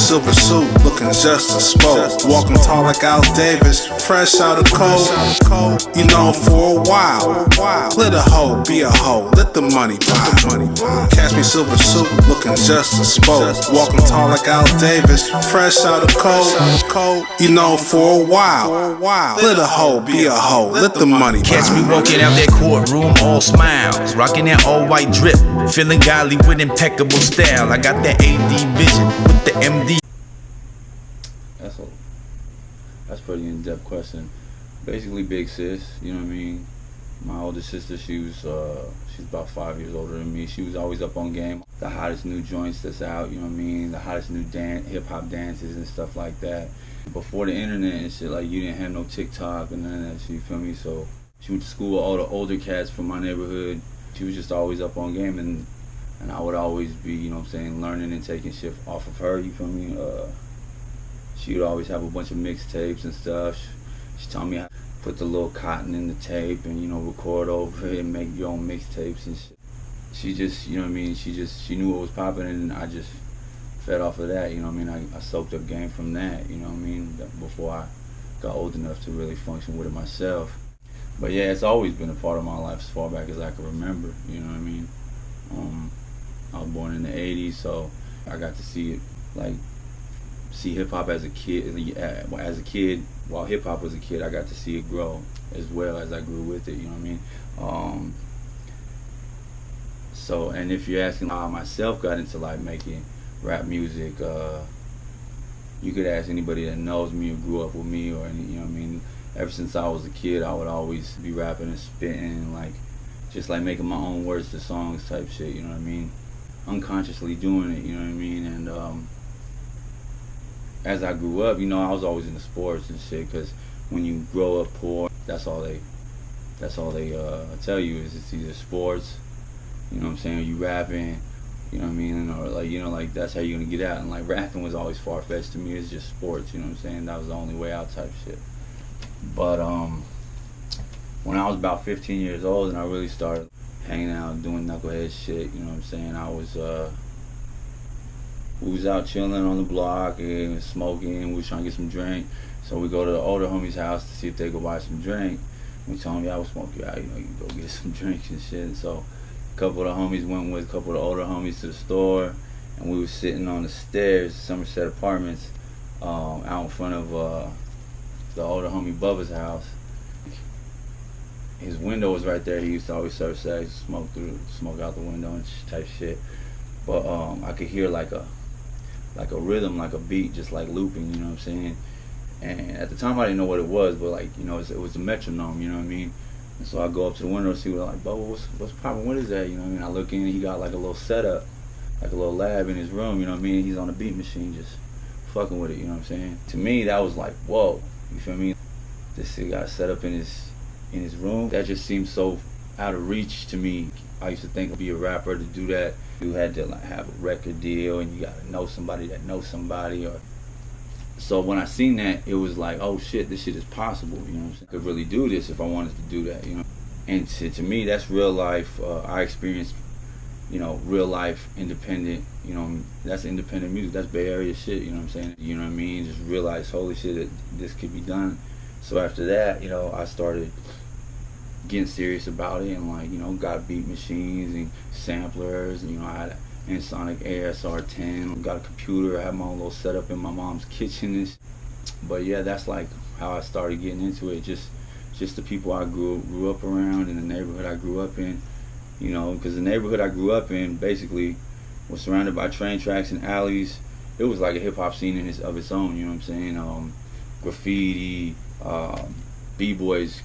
silver suit, looking just as spoke. Walking tall like Al Davis, fresh out of cold. You know, for a while. Let a hoe be a hoe, let the money buy. Catch me silver suit, looking just as spoke. Walking tall like Al Davis, fresh out of cold. You know, for a while. Let a hoe be a hoe, let the money buy. Catch me walking out that courtroom, all smiles, rocking that all white drip, feeling godly with impeccable style. I got that AD vision with the MD. That's pretty in-depth question. Basically, big sis, you know what I mean? My older sister, she's about 5 years older than me. She was always up on game. The hottest new joints that's out, you know what I mean? The hottest new hip-hop dances and stuff like that. Before the internet and shit, like, you didn't have no TikTok and none of that shit, you feel me? So she went to school with all the older cats from my neighborhood. She was just always up on game, and I would always be, you know what I'm saying, learning and taking shit off of her, you feel me? She would always have a bunch of mixtapes and stuff. She taught me how to put the little cotton in the tape and, you know, record over it and make your own mixtapes and shit. She just, you know what I mean, she knew what was popping, and I just fed off of that, you know what I mean? I soaked up game from that, you know what I mean, before I got old enough to really function with it myself. But yeah, it's always been a part of my life as far back as I can remember, you know what I mean? I was born in the 80s, so I got to see it, like, see hip-hop as a kid. While hip-hop was a kid, I got to see it grow as well as I grew with it, you know what I mean? So, and if you're asking how I myself got into like making rap music, you could ask anybody that knows me or grew up with me or any, you know what I mean? Ever since I was a kid, I would always be rapping and spitting, like, just like making my own words to songs type shit, you know what I mean? Unconsciously doing it, you know what I mean? And as I grew up, you know, I was always into sports and shit, because when you grow up poor, that's all they tell you is it's either sports, you know what I'm saying, or you rapping, you know what I mean, or like, you know, like that's how you're gonna get out. And like rapping was always far-fetched to me. It's just sports, you know what I'm saying? That was the only way out type shit. But when I was about 15 years old and I really started hanging out, doing knucklehead shit, you know what I'm saying, we was out chilling on the block and smoking. We was trying to get some drink. So we go to the older homie's house to see if they could buy some drink. We told him, yeah, I will smoke you out, you know, you can go get some drinks and shit. And so a couple of the homies went with a couple of the older homies to the store, and we was sitting on the stairs, Somerset Apartments, out in front of the older homie Bubba's house. His window was right there. He used to always serve sex, smoke out the window and type shit. But I could hear like a rhythm, like a beat, just like looping, you know what I'm saying? And at the time I didn't know what it was, but like, you know, it was a metronome, you know what I mean? And so I go up to the window and see what, like, Bubba, what's poppin', what is that, you know what I mean? I look in and he got like a little setup, like a little lab in his room, you know what I mean? He's on a beat machine just fucking with it, you know what I'm saying? To me, that was like, whoa, you feel me? This shit got set up in his room. That just seemed so out of reach to me. I used to think to be a rapper, to do that, you had to like have a record deal and you gotta know somebody that knows somebody. Or so when I seen that, it was like, oh shit, this shit is possible, you know what I'm saying? I could really do this if I wanted to do that, you know? And to me, that's real life. I experienced, you know, real life independent, you know, that's independent music, that's Bay Area shit, you know what I'm saying? You know what I mean? Just realize, holy shit, that this could be done. So after that, you know, I started getting serious about it and like, you know, got beat machines and samplers, and you know, I had an Sonic ASR-10, got a computer, I had my own little setup in my mom's kitchen. But yeah, that's like how I started getting into it, just the people I grew up around and the neighborhood I grew up in, you know, because the neighborhood I grew up in basically was surrounded by train tracks and alleys. It was like a hip-hop scene of its own, you know what I'm saying? Graffiti, b-boys.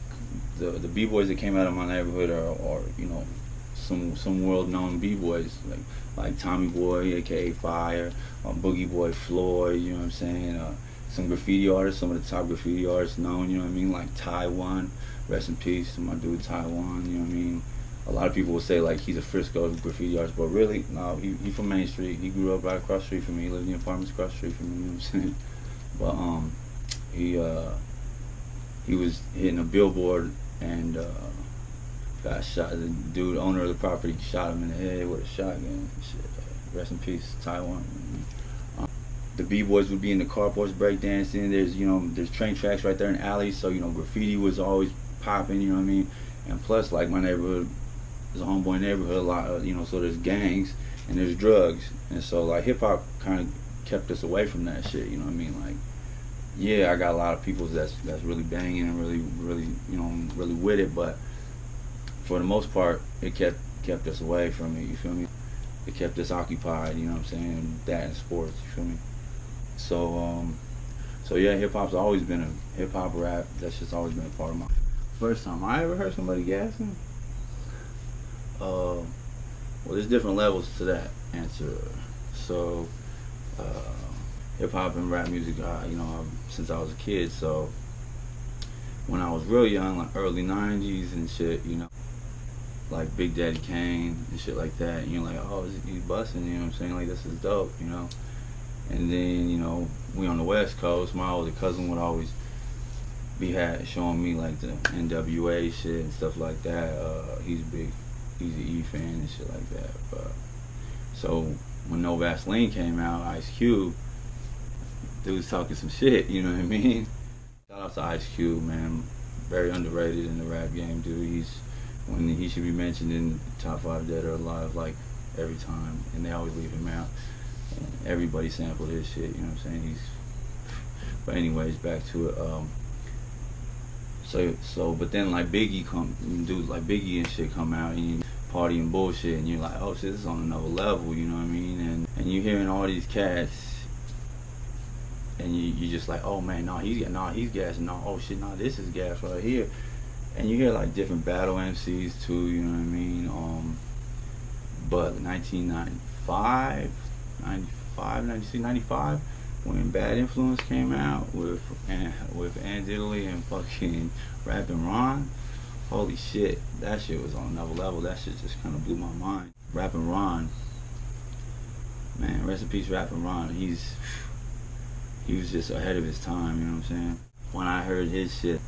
The b-boys that came out of my neighborhood are you know, some world-known b-boys like Tommy Boy aka Fire, Boogie Boy Floyd, you know what I'm saying? Some graffiti artists, some of the top graffiti artists known, you know what I mean? Like Taiwan, rest in peace to my dude Taiwan, you know what I mean? A lot of people will say like he's a Frisco graffiti artist, but really, no, he from Main Street. He grew up right across the street from me. He lived in the apartments across the street from me, you know what I'm saying? But he was hitting a billboard and got shot. The dude, owner of the property, shot him in the head with a shotgun and shit. Rest in peace, Taiwan. the b-boys would be in the carports breakdancing. There's, you know, there's train tracks right there in alleys, so, you know, graffiti was always popping, you know what I mean? And plus, like, my neighborhood is a homeboy neighborhood, a lot of, you know, so there's gangs and there's drugs. And so, like, hip-hop kind of kept us away from that shit, you know what I mean? Like, yeah, I got a lot of people that's really banging and really, you know, really with it, but for the most part, it kept us away from it, you feel me? It kept us occupied, you know what I'm saying? That and sports, you feel me? So yeah, hip-hop's always been hip-hop rap, that's just always been a part of my... First time I ever heard somebody gassing? Well, there's different levels to that answer. So, hip-hop and rap music, you know, since I was a kid, so when I was real young, like early 90s and shit, you know, like Big Daddy Kane and shit like that, and you're like, oh, he's busting, you know what I'm saying? Like, this is dope, you know? And then, you know, we on the West Coast, my older cousin would always be showing me like the NWA shit and stuff like that. He's a big Eazy-E fan and shit like that. But so when No Vaseline came out, Ice Cube, dude's talking some shit, you know what I mean? Shout out to Ice Cube, man. Very underrated in the rap game, dude. He should be mentioned in the top 5 Dead or Alive like every time, and they always leave him out. And everybody sampled his shit, you know what I'm saying? But anyways, back to it. But then like dudes like Biggie and shit come out and you party and bullshit, and you're like, oh shit, this is on another level, you know what I mean? And you hearing all these cats, and you just like, oh man, he's gas, oh shit, this is gas right here. And you hear like different battle MCs too, you know what I mean? But 1995, 96, 95, when Bad Influence came out with Ann Diddley and fucking Rappin' Ron, holy shit, that shit was on another level. That shit just kind of blew my mind. Rappin' Ron, man, rest in peace, Rappin' Ron. He was just ahead of his time, you know what I'm saying? When I heard his shit,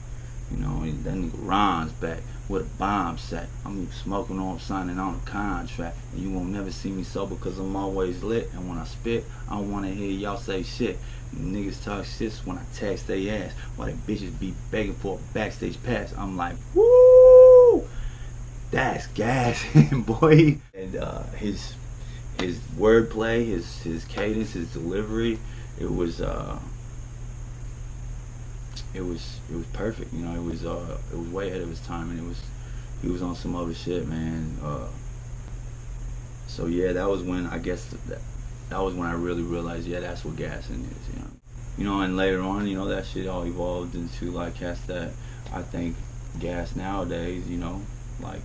you know, that nigga Ron's back with a bomb sack. I'm smoking on, signing on a contract, and you won't never see me sober because I'm always lit. And when I spit, I don't want to hear y'all say shit. Niggas talk shit when I text they ass, while they bitches be begging for a backstage pass. I'm like, woo, that's gas, boy. And his wordplay, his cadence, his delivery, it was perfect, you know. It was way ahead of his time, and he was on some other shit, man. So yeah, that was when I guess that was when I really realized, yeah, that's what gassing is, you know. And later on, you know, that shit all evolved into like cats that I think gas nowadays, you know, like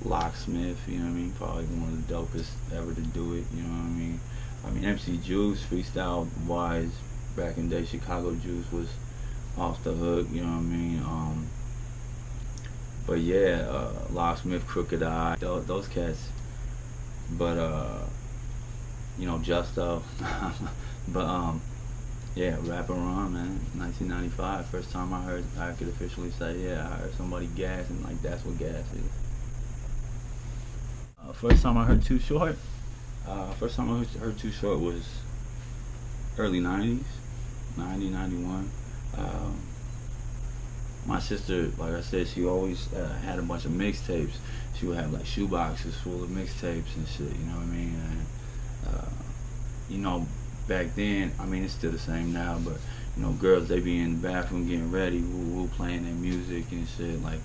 Locksmith, you know what I mean, probably one of the dopest ever to do it, you know what I mean. MC Juice, freestyle wise, back in the day, Chicago Juice was off the hook, you know what I mean. But yeah, Locksmith, Crooked Eye, those cats. But you know, Justo. But yeah, Rappin' Ron, man, 1995. First time I could officially say, yeah, I heard somebody gas, and like that's what gas is. First time I heard Too Short. First time I heard Too Short was early 90s, 90, 91. My sister, like I said, she always had a bunch of mixtapes. She would have like shoeboxes full of mixtapes and shit, you know what I mean? And you know, back then, I mean, it's still the same now, but you know, girls, they be in the bathroom getting ready, woo, playing their music and shit, like.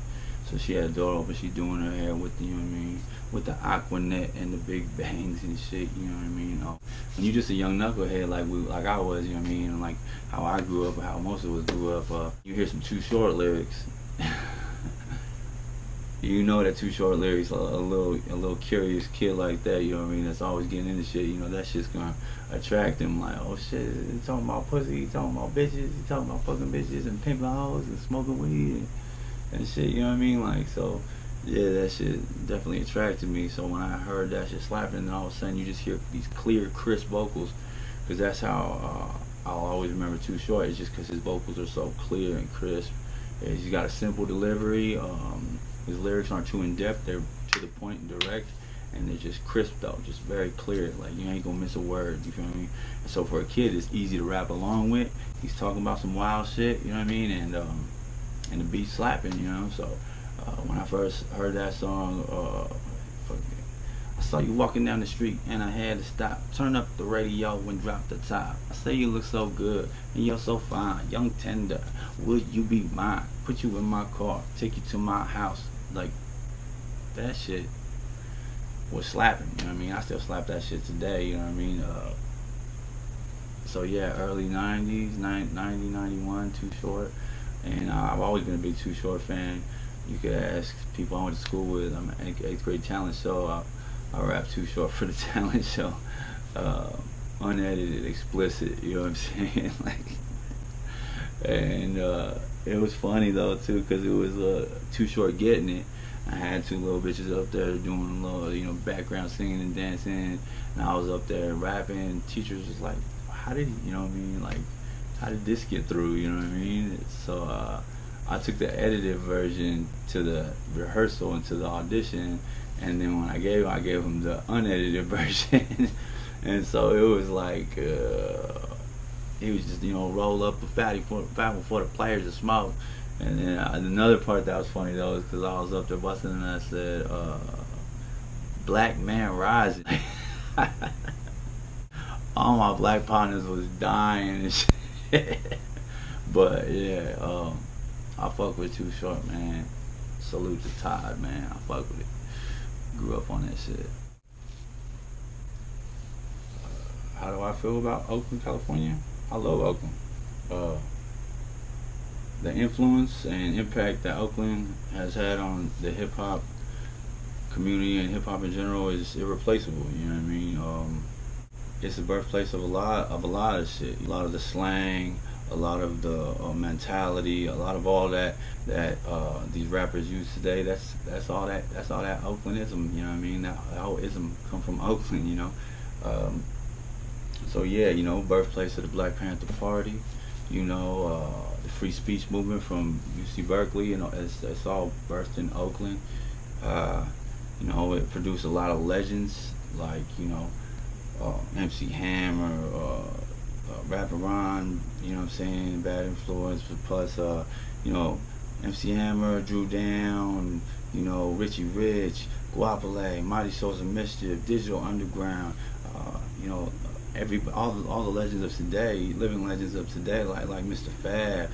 So she had the door open, she doing her hair with the, you know what I mean, with the Aquanet and the big bangs and shit, you know what I mean? When you just a young knucklehead like I was, you know what I mean, and like how I grew up, how most of us grew up, you hear some Too Short lyrics, you know that Too Short lyrics, a little curious kid like that, you know what I mean, that's always getting into shit, you know, that shit's gonna attract him, like, oh shit, he talking about pussy, he talking about bitches, he talking about fucking bitches and pimping hoes and smoking weed and shit, you know what I mean? Like, so yeah, that shit definitely attracted me. So when I heard that shit slapping, and then all of a sudden you just hear these clear, crisp vocals, because that's how I'll always remember Too Short. It's just because his vocals are so clear and crisp. He's got a simple delivery. His lyrics aren't too in depth; they're to the point and direct, and they're just crisp though, just very clear. Like you ain't gonna miss a word. You feel me? And so for a kid, it's easy to rap along with. He's talking about some wild shit. You know what I mean? And the beat slapping. You know. So when I first heard that song, I saw you walking down the street and I had to stop. Turn up the radio and drop the top. I say you look so good and you're so fine. Young tender, would you be mine? Put you in my car, take you to my house. Like, that shit was slapping, you know what I mean? I still slap that shit today, you know what I mean? So yeah, early 90s, 90, 91, Too Short. And I've always been a big Too Short fan. You could ask people I went to school with. I'm an 8th grade talent show. I rap Too Short for the talent show. Unedited, explicit, you know what I'm saying? Like, and it was funny though too, because it was Too Short getting it. I had 2 little bitches up there doing a little, you know, background singing and dancing, and I was up there rapping. Teachers was like, how did he, you know what I mean, like, how did this get through, you know what I mean? So I took the edited version to the rehearsal and to the audition, and then when I gave him the unedited version. And so it was like he was just, you know, roll up a fatty for the players to smoke. And then another part that was funny though is because I was up there busting and I said, "Black man rising." All my black partners was dying and shit. But yeah, I fuck with Too Short, man. Salute to Todd, man. I fuck with it. Grew up on that shit. How do I feel about Oakland, California? I love Oakland. The influence and impact that Oakland has had on the hip hop community and hip hop in general is irreplaceable. You know what I mean? It's the birthplace of a lot of shit. A lot of the slang, a lot of the mentality, a lot of all that these rappers use today. That's all that Oaklandism. You know what I mean? That whole ism come from Oakland. You know. So yeah, you know, birthplace of the Black Panther Party. You know, the free speech movement from UC Berkeley. You know, it's all birthed in Oakland. You know, it produced a lot of legends like, you know, MC Hammer, Rapper Ron, you know what I'm saying, Bad Influence, plus, you know, MC Hammer, Drew Down, you know, Richie Rich, Guapole, Mighty Souls of Mischief, Digital Underground, you know, all the legends of today, living legends of today, like Mr. Fab,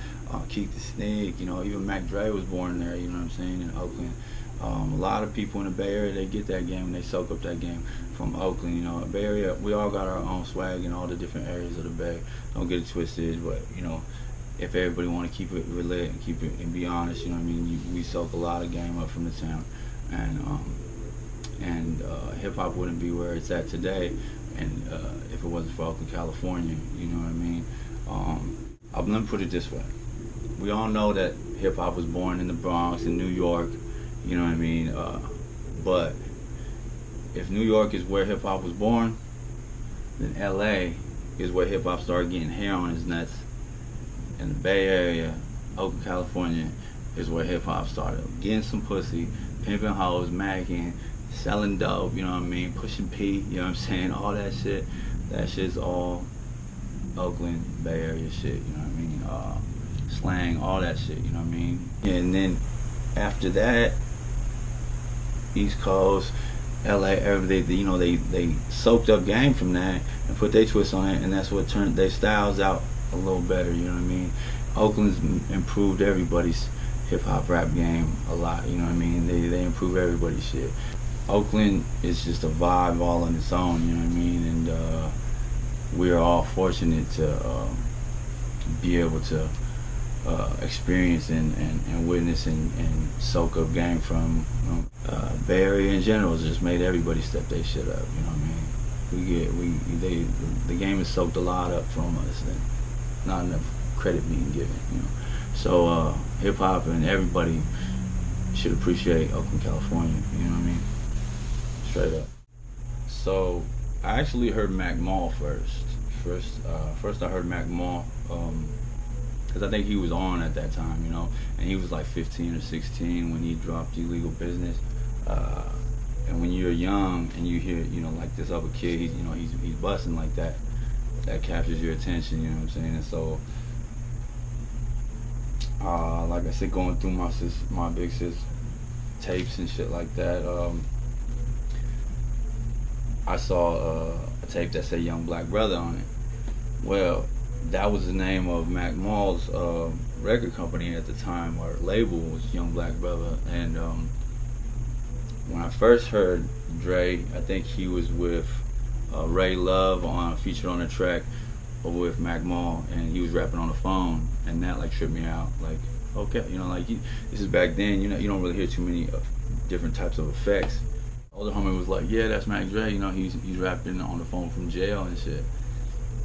Keith the Snake, you know, even Mac Dre was born there, you know what I'm saying, in Oakland. A lot of people in the Bay Area, they get that game and they soak up that game from Oakland. You know, Bay Area, we all got our own swag in all the different areas of the Bay. Don't get it twisted, but you know, if everybody want to keep it lit and keep it and be honest, you know what I mean. We soak a lot of game up from the town, and hip hop wouldn't be where it's at today, and if it wasn't for Oakland, California. You know what I mean. Let me put it this way: we all know that hip hop was born in the Bronx, in New York. You know what I mean? But if New York is where hip hop was born, then LA is where hip hop started getting hair on his nuts. And the Bay Area, Oakland, California, is where hip hop started. Getting some pussy, pimping hoes, macking, selling dope, you know what I mean? Pushing P, you know what I'm saying? All that shit. That shit's all Oakland, Bay Area shit, you know what I mean? Slang, all that shit, you know what I mean? And then after that, East Coast, LA, everything, you know, they soaked up game from that and put their twist on it, and that's what turned their styles out a little better, you know what I mean? Oakland's improved everybody's hip hop rap game a lot, you know what I mean? They improve everybody's shit. Oakland is just a vibe all on its own, you know what I mean? And we're all fortunate to be able to experience and witness and soak up game from, you know, Bay Area in general has just made everybody step their shit up, you know what I mean? The game has soaked a lot up from us and not enough credit being given, you know. So hip hop and everybody should appreciate Oakland, California, you know what I mean? Straight up. So I actually heard Mac Mall first. First I heard Mac Mall, because I think he was on at that time, you know, and he was like 15 or 16 when he dropped Illegal Business. And when you're young and you hear, you know, like this other kid, he's, you know, he's busting like that, that captures your attention, you know what I'm saying? And so, like I said, going through my big sis tapes and shit like that, I saw a tape that said Young Black Brother on it. Well, that was the name of Mac Myles' record company at the time, or label was Young Black Brother. And when I first heard Dre, I think he was with Ray Love featured on a track with Mac Myles, and he was rapping on the phone, and that like tripped me out. Like, okay, you know, like this is back then, you know, you don't really hear too many different types of effects. Older homie was like, yeah, that's Mac Dre, you know, he's rapping on the phone from jail and shit.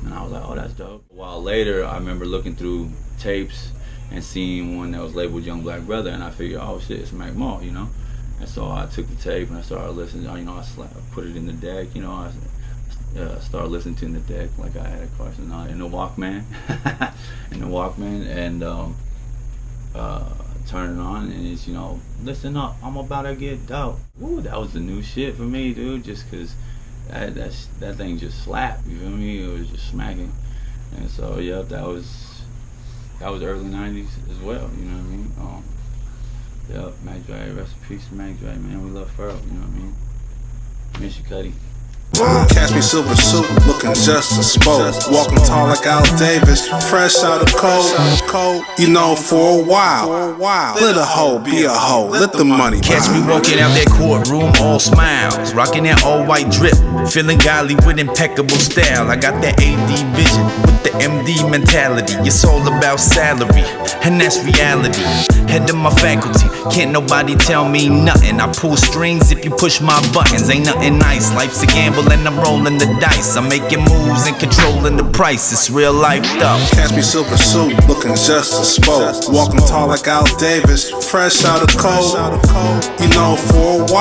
And I was like, oh, that's dope. A while later, I remember looking through tapes and seeing one that was labeled Young Black Brother, and I figured, oh shit, it's Mac Myles, you know. And so I took the tape and I started listening. You know, I put it in the deck. You know, I started listening to it in the deck like I had a question in the Walkman, and turn it on, and it's, you know, listen up, I'm about to get dope. Woo, that was the new shit for me, dude. Just cause that thing just slapped. You feel me? It was just smacking. And so yeah, that was early '90s as well. You know what I mean? Yeah, Mac Dre, rest in peace, Mac Dre, man. We love Pharrell, you know what I mean? Miss you, Cuddy. Catch me silver suit, looking just as spoke. Walking tall like Al Davis, fresh out of cold. You know, for a while. Let a hoe be a hoe, let the money Catch me walking out that courtroom, all smiles, rocking that all white drip, feeling godly with impeccable style. I got that AD vision with the MD mentality. It's all about salary, and that's reality. Head of my faculty, can't nobody tell me nothing. I pull strings if you push my buttons. Ain't nothing nice, life's a gamble and I'm rolling the dice. I'm making moves and controlling the price. It's real life stuff. Catch me silver suit, looking just as spoke. Walking tall like Al Davis, fresh out of cold. You know, for a while.